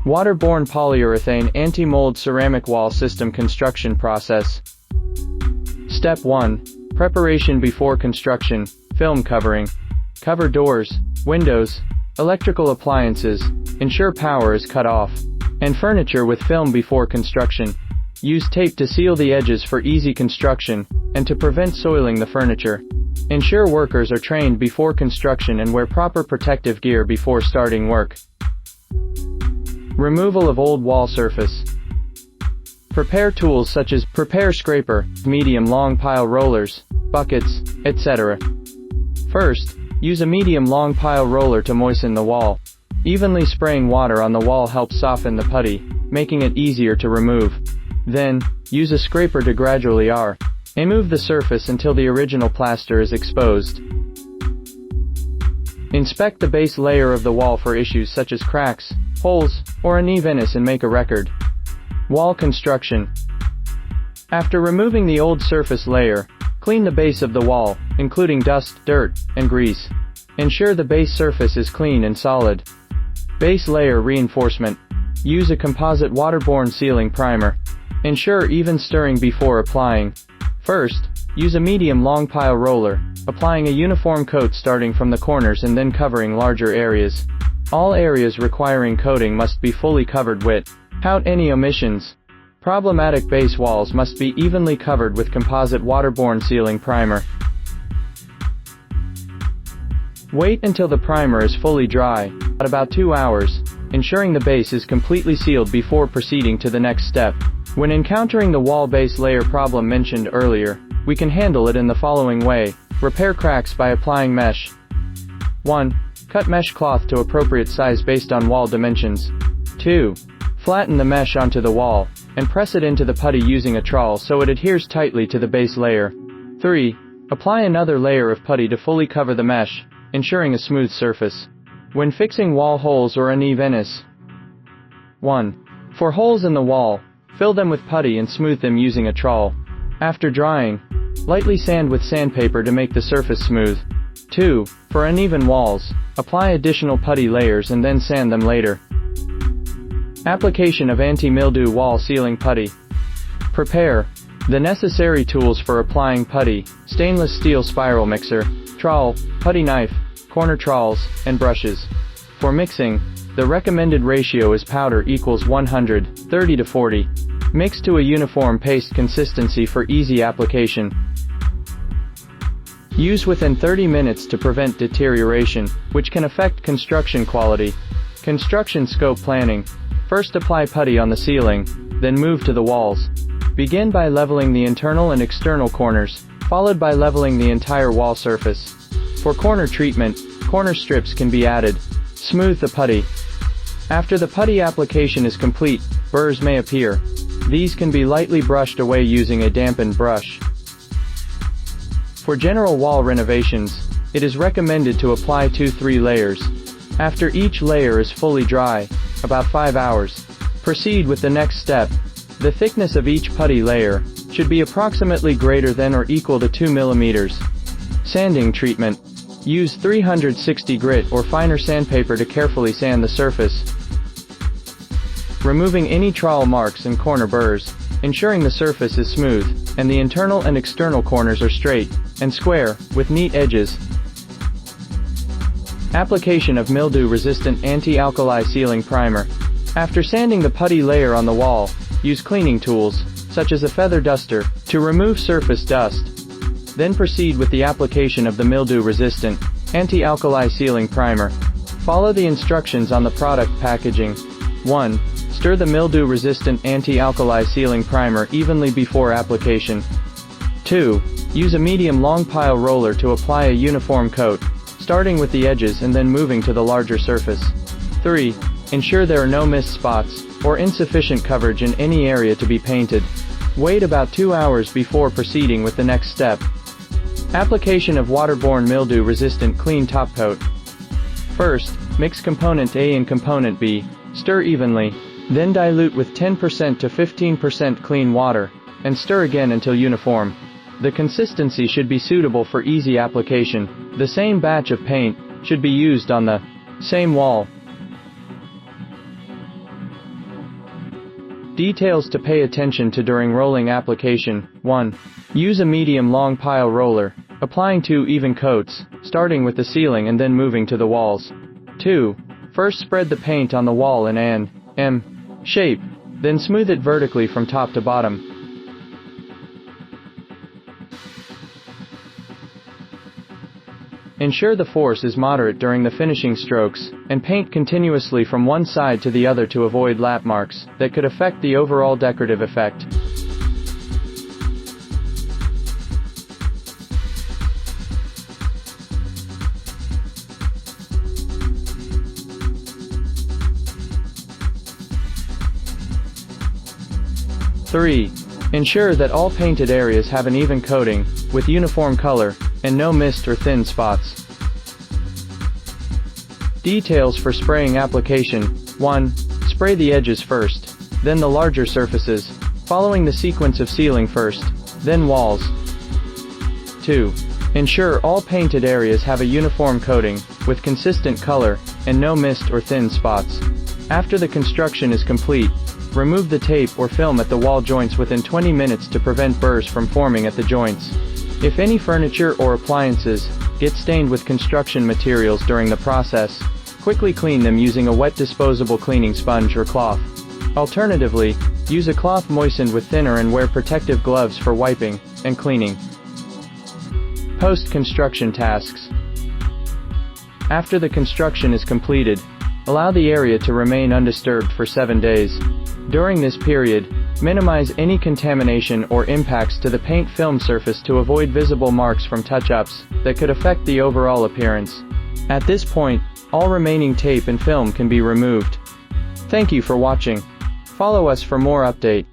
Waterborne Polyurethane Anti-Mold Ceramic Wall System Construction Process. Step 1. Preparation before construction. Film covering. Cover doors, windows, electrical appliances, ensure power is cut off, and furniture with film before construction. Use tape to seal the edges for easy construction, and to prevent soiling the furniture. Ensure workers are trained before construction and wear proper protective gear before starting work. Removal of old wall surface. Prepare tools such as prepare scraper, medium-long pile rollers, buckets, etc. First, use a medium-long pile roller to moisten the wall. Evenly spraying water on the wall helps soften the putty, making it easier to remove. Then, use a scraper to gradually remove the surface until the original plaster is exposed. Inspect the base layer of the wall for issues such as cracks, holes, or unevenness and make a record. Wall construction. After removing the old surface layer, clean the base of the wall, including dust, dirt, and grease. Ensure the base surface is clean and solid. Base layer reinforcement. Use a composite waterborne sealing primer. Ensure even stirring before applying. First, use a medium-long pile roller, applying a uniform coat starting from the corners and then covering larger areas. All areas requiring coating must be fully covered without any omissions. Problematic base walls must be evenly covered with composite waterborne sealing primer. Wait until the primer is fully dry, at about 2 hours, ensuring the base is completely sealed before proceeding to the next step. When encountering the wall base layer problem mentioned earlier, we can handle it in the following way. Repair cracks by applying mesh. 1. Cut mesh cloth to appropriate size based on wall dimensions. 2. Flatten the mesh onto the wall, and press it into the putty using a trowel so it adheres tightly to the base layer. 3. Apply another layer of putty to fully cover the mesh, ensuring a smooth surface. When fixing wall holes or unevenness. 1. For holes in the wall, fill them with putty and smooth them using a trowel. After drying, lightly sand with sandpaper to make the surface smooth. 2. For uneven walls, apply additional putty layers and then sand them later. Application of anti-mildew wall sealing putty. Prepare the necessary tools for applying putty: stainless steel spiral mixer, trowel, putty knife, corner trowels, and brushes. For mixing, the recommended ratio is powder equals 130:40. Mix to a uniform paste consistency for easy application. Use within 30 minutes to prevent deterioration, which can affect construction quality. Construction scope planning. First apply putty on the ceiling, then move to the walls. Begin by leveling the internal and external corners, followed by leveling the entire wall surface. For corner treatment, corner strips can be added. Smooth the putty. After the putty application is complete, burrs may appear. These can be lightly brushed away using a dampened brush. For general wall renovations, it is recommended to apply 2-3 layers. After each layer is fully dry, about 5 hours, proceed with the next step. The thickness of each putty layer should be approximately greater than or equal to 2 mm. Sanding treatment. Use 360 grit or finer sandpaper to carefully sand the surface, removing any trowel marks and corner burrs, ensuring the surface is smooth, and the internal and external corners are straight and square, with neat edges. Application of mildew-resistant anti-alkali sealing primer. After sanding the putty layer on the wall, use cleaning tools, such as a feather duster, to remove surface dust. Then proceed with the application of the mildew-resistant anti-alkali sealing primer. Follow the instructions on the product packaging. 1. Stir the mildew-resistant anti-alkali sealing primer evenly before application. 2. Use a medium-long pile roller to apply a uniform coat, starting with the edges and then moving to the larger surface. 3. Ensure there are no missed spots or insufficient coverage in any area to be painted. Wait about 2 hours before proceeding with the next step. Application of waterborne mildew-resistant clean top coat. First, mix component A and component B, stir evenly, then dilute with 10% to 15% clean water, and stir again until uniform. The consistency should be suitable for easy application. The same batch of paint should be used on the same wall. Details to pay attention to during rolling application. 1. Use a medium long pile roller, applying 2 even coats, starting with the ceiling and then moving to the walls. 2. First spread the paint on the wall in an M shape, then smooth it vertically from top to bottom. Ensure the force is moderate during the finishing strokes, and paint continuously from one side to the other to avoid lap marks that could affect the overall decorative effect. Three. Ensure that all painted areas have an even coating, with uniform color, and no mist or thin spots. Details for spraying application. 1. Spray the edges first, then the larger surfaces, following the sequence of ceiling first, then walls. 2. Ensure all painted areas have a uniform coating, with consistent color, and no mist or thin spots. After the construction is complete, remove the tape or film at the wall joints within 20 minutes to prevent burrs from forming at the joints. If any furniture or appliances get stained with construction materials during the process, quickly clean them using a wet disposable cleaning sponge or cloth. Alternatively, use a cloth moistened with thinner and wear protective gloves for wiping and cleaning. Post-construction tasks. After the construction is completed, allow the area to remain undisturbed for 7 days. During this period, minimize any contamination or impacts to the paint film surface to avoid visible marks from touch-ups that could affect the overall appearance. At this point, all remaining tape and film can be removed. Thank you for watching. Follow us for more update.